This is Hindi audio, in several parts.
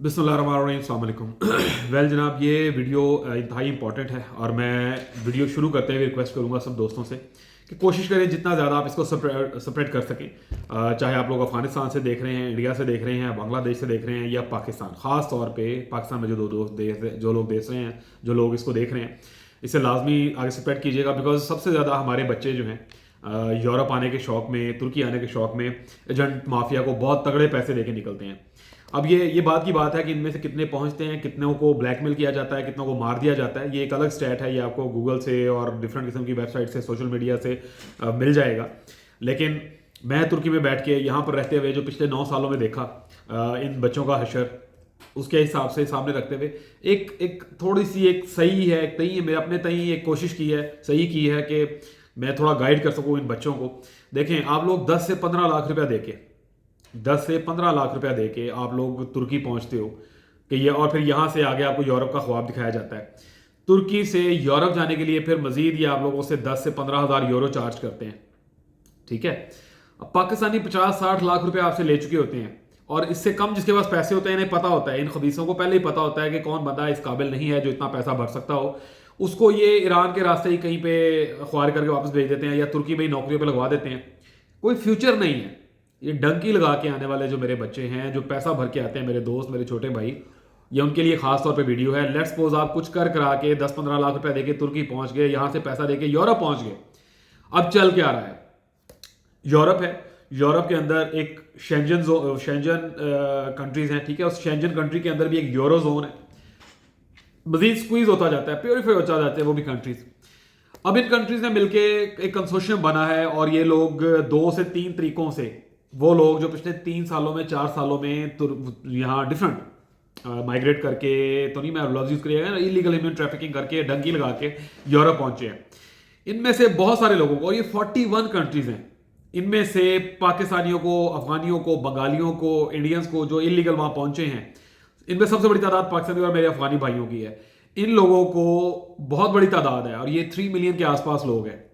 बिस्मिल्लाहिर्रहमानिर्रहीम, अस्सलाम वालेकुम। वेल जनाब, ये वीडियो इंतहाई इंपॉर्टेंट है और मैं वीडियो शुरू करते हुए रिक्वेस्ट करूंगा सब दोस्तों से कि कोशिश करें जितना ज़्यादा आप इसको स्प्रेड कर सकें। चाहे आप लोग अफगानिस्तान से देख रहे हैं, इंडिया से देख रहे हैं, बांग्लादेश से देख रहे हैं या पाकिस्तान, ख़ास तौर पे पाकिस्तान में जो दो दोस्त जो लोग देख रहे हैं, जो लोग इसको देख रहे हैं, इसे लाजमी आगे स्प्रेड कीजिएगा। बिकॉज सबसे ज़्यादा हमारे बच्चे जो हैं यूरोप आने के शौक़ में, तुर्की आने के शौक़ में एजेंट माफिया को बहुत तगड़े पैसे देके निकलते हैं। अब ये बात की बात है कि इनमें से कितने पहुंचते हैं, कितनों को ब्लैकमेल किया जाता है, कितनों को मार दिया जाता है, ये एक अलग स्टैट है। ये आपको गूगल से और डिफरेंट किस्म की वेबसाइट से, सोशल मीडिया से मिल जाएगा। लेकिन मैं तुर्की में बैठ के यहाँ पर रहते हुए जो पिछले 9 सालों में देखा इन बच्चों का हशर, उसके हिसाब से सामने रखते हुए एक थोड़ी सी एक सही है, एक तई है, मेरे अपने तई एक कोशिश की है, सही की है कि मैं थोड़ा गाइड कर सकूँ इन बच्चों को। देखें, आप लोग 10 से 15 लाख रुपया देके 10 से 15 लाख रुपया देके आप लोग तुर्की पहुंचते हो कि ये, और फिर यहाँ से आगे आपको यूरोप का ख्वाब दिखाया जाता है। तुर्की से यूरोप जाने के लिए फिर मजीद ये आप लोगों से 10 से 15 हज़ार यूरो चार्ज करते हैं। ठीक है, अब पाकिस्तानी 50-60 लाख रुपए आपसे ले चुके होते हैं और इससे कम जिसके पास पैसे होते हैं, इन्हें पता होता है, इन खबीसों को पहले ही पता होता है कि कौन बंदा इस काबिल नहीं है जो इतना पैसा भर सकता हो। उसको ये ईरान के रास्ते ही कहीं पे ख्वार करके वापस भेज देते हैं या तुर्की में ही नौकरियों पर लगवा देते हैं। कोई फ्यूचर नहीं है। ये डंकी लगा के आने वाले जो मेरे बच्चे हैं, जो पैसा भर के आते हैं, मेरे दोस्त, मेरे छोटे भाई, ये उनके लिए खास तौर पे वीडियो है। लेट्स सपोज आप कुछ कर करा के 10-15 लाख रुपए देके तुर्की पहुंच गए, यहां से पैसा देके यूरोप पहुंच गए। अब चल क्या रहा है? यूरोप है, यूरोप के अंदर एक शेंजन कंट्रीज हैं। ठीक है, उस शेंजन कंट्री के अंदर भी एक यूरो जोन है। मजीद स्क्वीज होता जाता है, प्योरीफाई होता जाते हैं वो भी कंट्रीज। अब इन कंट्रीज ने मिलके एक कंसोर्शियम बना है और ये लोग 2 से 3 तरीकों से, वो लोग जो पिछले 3 सालों में, 4 सालों में यहाँ डिफरेंट माइग्रेट करके, तो नहीं मैं लफ्ज यूज करिएगा, इलीगल ह्यूमन ट्रैफिकिंग करके, डंकी लगा के यूरोप पहुंचे हैं। इनमें से बहुत सारे लोगों को, और ये 41 कंट्रीज हैं, इनमें से पाकिस्तानियों को, अफगानियों को, बंगालियों को, इंडियंस को जो इलीगल वहां पहुंचे हैं, इनमें सबसे बड़ी तादाद पाकिस्तानी और मेरे अफगानी भाइयों की है। इन लोगों को बहुत बड़ी तादाद है और ये 3 मिलियन के आसपास लोग हैं।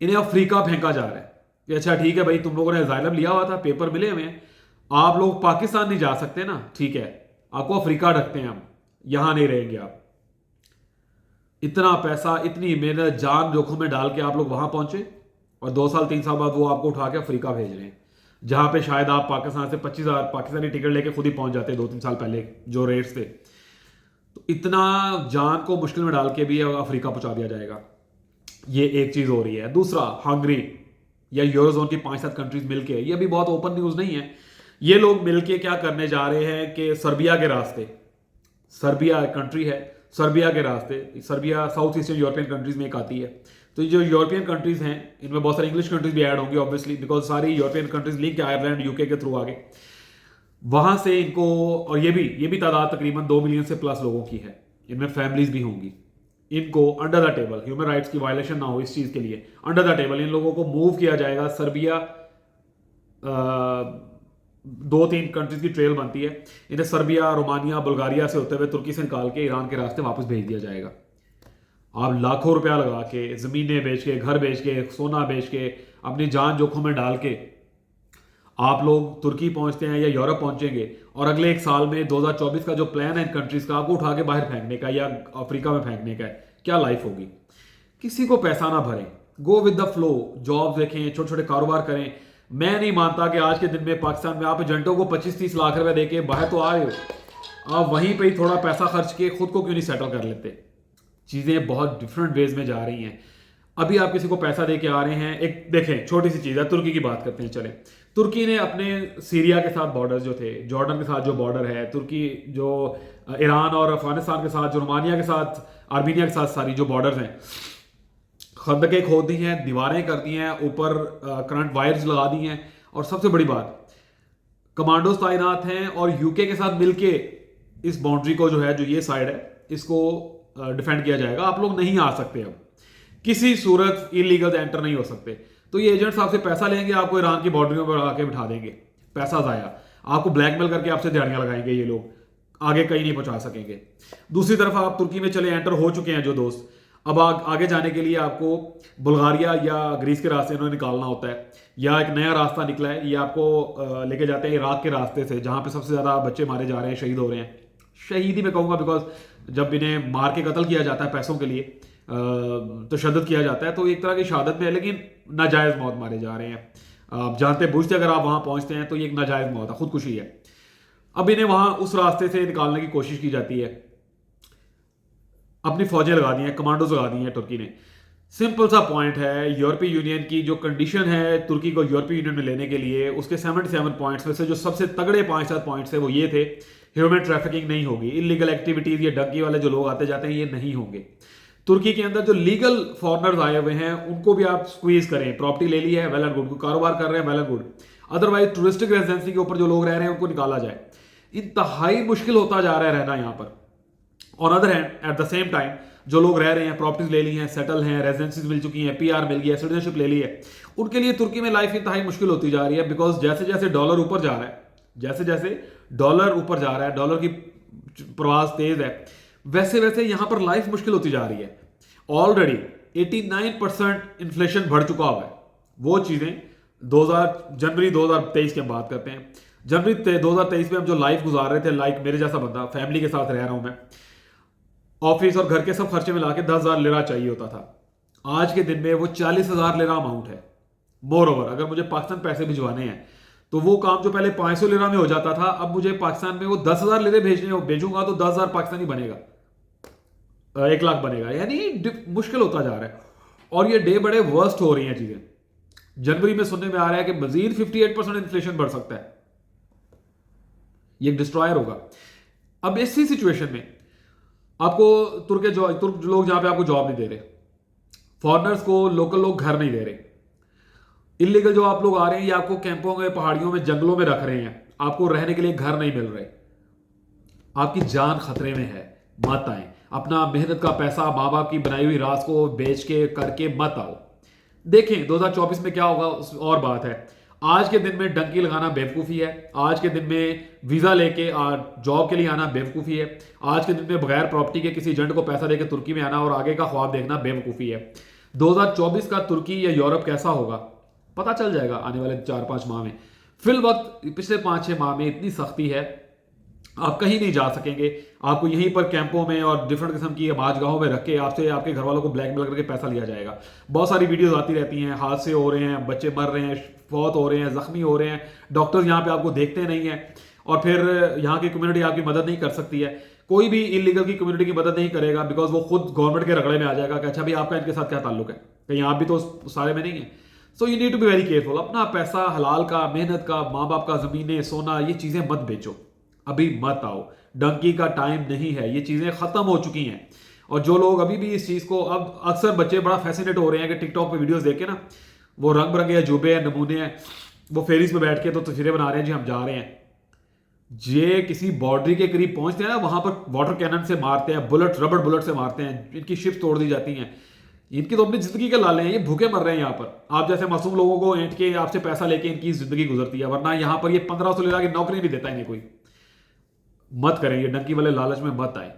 इन्हें अफ्रीका फेंका जा रहा है कि अच्छा ठीक है भाई, तुम लोगों ने अजाइलम लिया हुआ था, पेपर मिले हुए हैं, आप लोग पाकिस्तान नहीं जा सकते ना, ठीक है, आपको अफ्रीका रखते हैं, हम यहां नहीं रहेंगे आप। इतना पैसा, इतनी मेहनत, जान जोखिम में डाल के आप लोग वहां पहुंचे और 2 साल 3 साल बाद वो आपको उठा के अफ्रीका भेज रहे हैं, जहां पे शायद आप पाकिस्तान से 25,000 पाकिस्तानी टिकट लेके खुद ही पहुंच जाते 2-3 साल पहले जो रेट्स थे। तो इतना जान को मुश्किल में डाल के भी अफ्रीका पहुंचा दिया जाएगा। ये एक चीज हो रही है। दूसरा, हंगरी या यूरोजोन की 5-7 कंट्रीज मिलके, ये भी बहुत ओपन न्यूज नहीं है, ये लोग मिलके क्या करने जा रहे हैं कि सर्बिया के रास्ते, सर्बिया कंट्री है, सर्बिया के रास्ते, Serbia south eastern European countries में एक आती है। तो जो यूरोपियन कंट्रीज हैं, इनमें बहुत सारी इंग्लिश कंट्रीज भी ऐड होंगी ऑब्वियसली, बिकॉज सारी यूरोपियन कंट्रीज लिंक है आयरलैंड, यूके के थ्रू आगे, वहां से इनको, और ये भी तादाद तकरीबन 2 मिलियन से प्लस लोगों की है, इनमें फैमिलीज भी होंगी। इनको under the table, human rights की वायलेशन ना हो इस चीज के लिए, अंडर द टेबल इन लोगों को मूव किया जाएगा। सर्बिया 2-3 कंट्रीज की ट्रेल बनती है, इन्हें सर्बिया, रोमानिया, बुल्गारिया से होते हुए तुर्की से निकाल के ईरान के रास्ते वापस भेज दिया जाएगा। आप लाखों रुपया लगा के, जमीनें बेच के, घर बेच के, सोना बेच के, अपनी जान जोखिम में डाल के आप लोग तुर्की पहुंचते हैं या यूरोप पहुंचेंगे, और अगले 1 साल में 2024 का जो प्लान है इन कंट्रीज का, आपको उठा के बाहर फेंकने का या अफ्रीका में फेंकने का है। क्या लाइफ होगी? किसी को पैसा ना भरें, go with the flow, job देखें, छोटे छोटे कारोबार करें। मैं नहीं मानता कि आज के दिन में पाकिस्तान में आप एजेंटों को 25-30 लाख रुपए देके बाहर तो आ रहे हो, आप वहीं पर ही थोड़ा पैसा खर्च के खुद को क्यों नहीं सेटल कर लेते? चीजें बहुत डिफरेंट वेज में जा रही हैं। अभी आप किसी को पैसा देके आ रहे हैं, एक देखें छोटी सी चीज है, तुर्की की बात करते हैं। चले, तुर्की ने अपने सीरिया के साथ बॉर्डर जो थे, जॉर्डन के साथ जो बॉर्डर है, तुर्की जो ईरान और अफगानिस्तान के साथ, जो रोमानिया के साथ, आर्मीनिया के साथ सारी जो बॉर्डर्स हैं, खंदकें खोद दी हैं, दीवारें कर दी हैं, ऊपर करंट वायर्स लगा दी हैं, और सबसे बड़ी बात, कमांडोज तैनात हैं और यूके के साथ मिलके इस बाउंड्री को जो है, जो ये साइड है, इसको डिफेंड किया जाएगा। आप लोग नहीं आ सकते, अब किसी सूरत इलीगल एंटर नहीं हो सकते। तो ये एजेंट्स आपसे पैसा लेंगे, आपको ईरान की बाउंड्रियों पर आके बिठा देंगे, पैसा जाया, आपको ब्लैकमेल करके आपसे दिहाड़ियां लगाएंगे, ये लोग आगे कहीं नहीं पहुंचा सकेंगे। दूसरी तरफ आप तुर्की में चले एंटर हो चुके हैं जो दोस्त, अब आगे जाने के लिए आपको बुल्गारिया या ग्रीस के रास्ते इन्होंने निकालना होता है, या एक नया रास्ता निकला है, ये आपको लेके जाते हैं इराक के रास्ते से, जहाँ पे सबसे ज़्यादा बच्चे मारे जा रहे हैं, शहीद हो रहे हैं। शहीद ही मैं कहूँगा, बिकॉज जब इन्हें मार के कत्ल किया जाता है पैसों के लिए, तशद्दुद किया जाता है, तो एक तरह की शहादत में है, लेकिन नाजायज़ मौत मारे जा रहे हैं। आप जानते बूझते अगर आप वहाँ पहुँचते हैं तो ये एक नाजायज़ मौत है, खुदकुशी है। अब इन्हें वहाँ उस रास्ते से निकालने की कोशिश की जाती है, अपनी फौजें लगा दी हैं, कमांडोज लगा दी हैं तुर्की ने। सिंपल सा पॉइंट है, यूरोपीय यूनियन की जो कंडीशन है तुर्की को यूरोपीय यूनियन में लेने के लिए, उसके 77 पॉइंट्स में से जो सबसे तगड़े 5-7 पॉइंट्स है वो ये थे, ह्यूमन ट्रैफिकिंग नहीं होगी, इलीगल एक्टिविटीज, ये डंकी वाले जो लोग आते जाते हैं ये नहीं होंगे। तुर्की के अंदर जो लीगल फॉरनर्स आए हुए हैं उनको भी आप स्क्वीज करें, प्रॉपर्टी ले ली है वेल एंड गुड, कारोबार कर रहे हैं well and good, otherwise touristic residency के ऊपर जो लोग रह रहे हैं उनको निकाला जाए। इंतहाई मुश्किल होता जा रहा है रहना यहाँ पर। On other hand at the same time जो लोग रह रहे हैं, प्रॉपर्टीज ले ली हैं, सेटल हैं, रेजिडेंसीज मिल चुकी हैं, पीआर मिल गया, सिटीजनशिप ले ली है, उनके लिए तुर्की में लाइफ इंतहाई मुश्किल होती जा रही है। बिकॉज जैसे जैसे डॉलर ऊपर जा रहा है, जैसे जैसे डॉलर ऊपर जा रहा है, डॉलर की प्रवास तेज है, वैसे वैसे यहां पर लाइफ मुश्किल होती जा रही है। ऑलरेडी 89% इन्फ्लेशन बढ़ चुका हुआ है। वो चीजें जनवरी 2023 की हम बात करते हैं, जनवरी 2023 में हम जो लाइफ गुजार रहे थे, लाइक मेरे जैसा बंदा, फैमिली के साथ रह रहा हूं मैं, ऑफिस और घर के सब खर्चे मिला के 10,000 लिरा चाहिए होता था। आज के दिन में वो 40,000 लिरा अमाउंट है। मोर ओवर अगर मुझे पाकिस्तान पैसे भिजवाने हैं तो वो काम जो पहले 500 लिरा में हो जाता था, अब मुझे पाकिस्तान में वो 10,000 लिरे भेजूंगा तो 10,000 पाकिस्तानी बनेगा, 1 लाख बनेगा। यानी मुश्किल होता जा रहा है और ये डे बड़े वर्स्ट हो रही हैं चीजें। जनवरी में सुनने में आ रहा है कि मजीद 58% इन्फ्लेशन बढ़ सकता है, ये डिस्ट्रॉयर होगा। अब इसी सिचुएशन में आपको तुर्क लोग जहां पे आपको जॉब नहीं दे रहे, फॉरनर्स को लोकल लोग घर नहीं दे रहे, इलीगल जो आप लोग आ रहे हैं ये आपको कैंपों में, पहाड़ियों में, जंगलों में रख रहे हैं, आपको रहने के लिए घर नहीं मिल रहे, आपकी जान खतरे में है, मत आए। अपना मेहनत का पैसा, माँ बाप की बनाई हुई रास को बेच के करके मत आओ। देखें 2024 में क्या होगा और बात है। आज के दिन में डंकी लगाना बेवकूफ़ी है, आज के दिन में वीज़ा लेके जॉब के लिए आना बेवकूफ़ी है, आज के दिन में बगैर प्रॉपर्टी के किसी एजेंट को पैसा देके तुर्की में आना और आगे का ख्वाब देखना बेवकूफ़ी है। 2024 का तुर्की या यूरोप कैसा होगा पता चल जाएगा आने वाले 4-5 माह में। फिल वक्त पिछले 5-6 माह में इतनी सख्ती है, आप कहीं नहीं जा सकेंगे, आपको यहीं पर कैंपों में और डिफरेंट किस्म की आबादगाहों में रख के आपसे आपके घर वालों को ब्लैकमेल करके पैसा लिया जाएगा। बहुत सारी वीडियोस आती रहती हैं, हादसे हो रहे हैं, बच्चे मर रहे हैं, फौत हो रहे हैं, जख्मी हो रहे हैं, डॉक्टर्स यहाँ पे आपको देखते नहीं है और फिर यहाँ की कम्युनिटी आपकी मदद नहीं कर सकती है। कोई भी इलीगल की कम्युनिटी की मदद नहीं करेगा बिकॉज वो खुद गवर्नमेंट के रगड़े में आ जाएगा कि अच्छा भाई आपका इनके साथ क्या ताल्लुक है, कहीं आप भी तो सारे में नहीं है। So you need to be very careful. अपना पैसा हलाल का, मेहनत का, माँ बाप का, जमीनें, सोना, ये चीजें मत बेचो, अभी मत आओ, डंकी का टाइम नहीं है, ये चीजें खत्म हो चुकी हैं। और जो लोग अभी भी इस चीज को, अब अक्सर बच्चे बड़ा फैसिनेट हो रहे हैं कि टिकटॉक पे वीडियोस देख के ना, वो रंग बिरंगे अजूबे हैं, नमूने हैं, वो फेरीज पे बैठ के तो तस्वीरें बना रहे हैं जी हम जा रहे हैं। ये किसी बाउंड्री के करीब पहुंचते हैं ना, वहां पर वाटर कैनन से मारते हैं, बुलेट, रबड़ बुलेट से मारते हैं, इनकी शिप तोड़ दी जाती हैं। इनकी तो अपनी जिंदगी के लाले हैं, ये भूखे मर रहे हैं यहाँ पर। आप जैसे मासूम लोगों को ऐंठ के आपसे पैसा लेके इनकी जिंदगी गुजरती है, वरना यहाँ पर ये 1500 लेला की नौकरी नहीं देता इन्हें कोई। मत करें, ये डंकी वाले लालच में मत आए।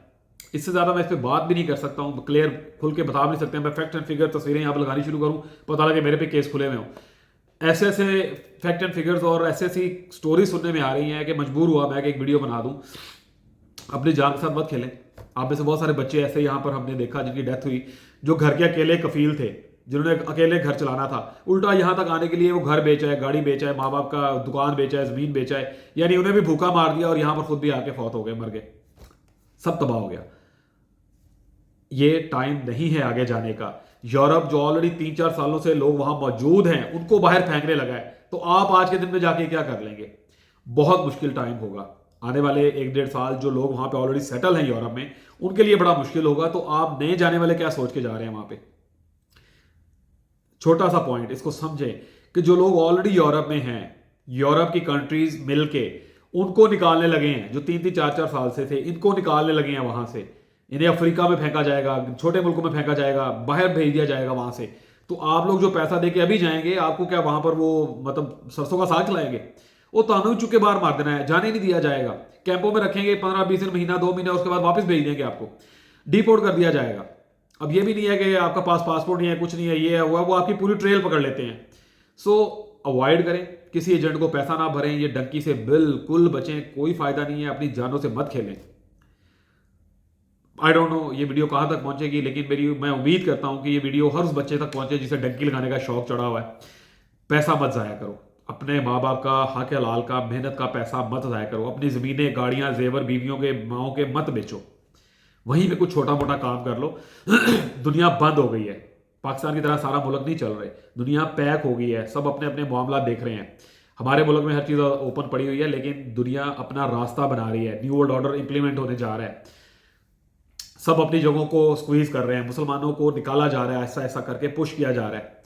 इससे ज्यादा मैं इस पर बात भी नहीं कर सकता हूँ, क्लियर खुल के बता नहीं सकते। मैं फैक्ट एंड फिगर तस्वीरें यहाँ पर लगानी शुरू करूँ, पता लगे मेरे पे केस खुले हुए हों। ऐसे ऐसे फैक्ट एंड फिगर्स और ऐसी ऐसी स्टोरी सुनने में आ रही हैं कि मजबूर हुआ मैं कि एक वीडियो बना दूं। अपनी जान के साथ मत खेलें। आप में से बहुत सारे बच्चे ऐसे यहाँ पर हमने देखा जिनकी डेथ हुई, जो घर के अकेले कफील थे, जिन्होंने अकेले घर चलाना था, उल्टा यहाँ तक आने के लिए वो घर बेचा है, गाड़ी बेचा है, माँ बाप का दुकान बेचा है, जमीन बेचा है, यानी उन्हें भी भूखा मार दिया और यहाँ पर खुद भी आके फौत हो गए, मर गए, सब तबाह हो गया। ये टाइम नहीं है आगे जाने का। यूरोप जो ऑलरेडी 3-4 सालों से लोग वहां मौजूद हैं उनको बाहर फेंकने लगा है, तो आप आज के दिन में जाके क्या कर लेंगे? बहुत मुश्किल टाइम होगा आने वाले 1-1.5 साल। जो लोग वहां पे ऑलरेडी सेटल हैं यूरोप में, उनके लिए बड़ा मुश्किल होगा। तो आप नए जाने वाले क्या सोच के जा रहे हैं वहां पे? छोटा सा पॉइंट, इसको समझें कि जो लोग ऑलरेडी यूरोप में हैं, यूरोप की कंट्रीज मिलके उनको निकालने लगे हैं, जो 3-3, 4-4 साल से थे, इनको निकालने लगे हैं वहां से। इन्हें अफ्रीका में फेंका जाएगा, छोटे मुल्कों में फेंका जाएगा, बाहर भेज दिया जाएगा वहां से। तो आप लोग जो पैसा देके अभी जाएंगे, आपको क्या वहां पर वो मतलब सरसों का साग खिलाएंगे? वो तानू चुके बाहर मार देना है, जाने नहीं दिया जाएगा। कैंपों में रखेंगे 15-20 दिन, महीना, 2 महीने, उसके बाद वापस भेज देंगे, आपको डिपोर्ट कर दिया जाएगा। अब ये भी नहीं है कि आपका पास पासपोर्ट नहीं है, कुछ नहीं है, ये है वो आपकी पूरी ट्रेल पकड़ लेते हैं। सो अवॉइड करें, किसी एजेंट को पैसा ना भरें, ये डंकी से बिल्कुल बचें, कोई फायदा नहीं है, अपनी जानों से मत खेलें। आई डोंट नो ये वीडियो कहां तक पहुंचेगी, लेकिन मैं उम्मीद करता हूं कि ये वीडियो हर उस बच्चे तक पहुंचे जिसे डंकी लगाने का शौक चढ़ा हुआ है। पैसा मत जाया करो, अपने माँ बाप का हक हलाल का मेहनत का पैसा मत जाया करो, अपनी जमीनें, गाड़ियां, जेवर बीवियों के, माओ के मत बेचो, वहीं पे कुछ छोटा मोटा काम कर लो। दुनिया बंद हो गई है, पाकिस्तान की तरह सारा मुल्क नहीं चल रहे, दुनिया पैक हो गई है, सब अपने अपने मामला देख रहे हैं। हमारे मुल्क में हर चीज़ ओपन पड़ी हुई है, लेकिन दुनिया अपना रास्ता बना रही है, न्यू वर्ल्ड ऑर्डर इंप्लीमेंट होने जा रहा है, सब अपनी जगहों को स्क्वीज कर रहे हैं, मुसलमानों को निकाला जा रहा है, ऐसा ऐसा करके पुश किया जा रहा है।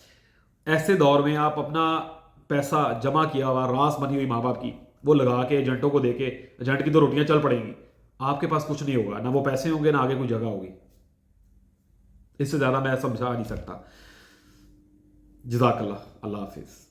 ऐसे दौर में आप अपना पैसा जमा किया हुआ, रास बनी हुई माँ बाप की, वो लगा के एजेंटों को देके, एजेंट की तो रोटियां चल पड़ेंगी, आपके पास कुछ नहीं होगा, ना वो पैसे होंगे ना आगे कोई जगह होगी। इससे ज्यादा मैं समझा नहीं सकता। जज़ाकल्लाह, अल्लाह हाफिज।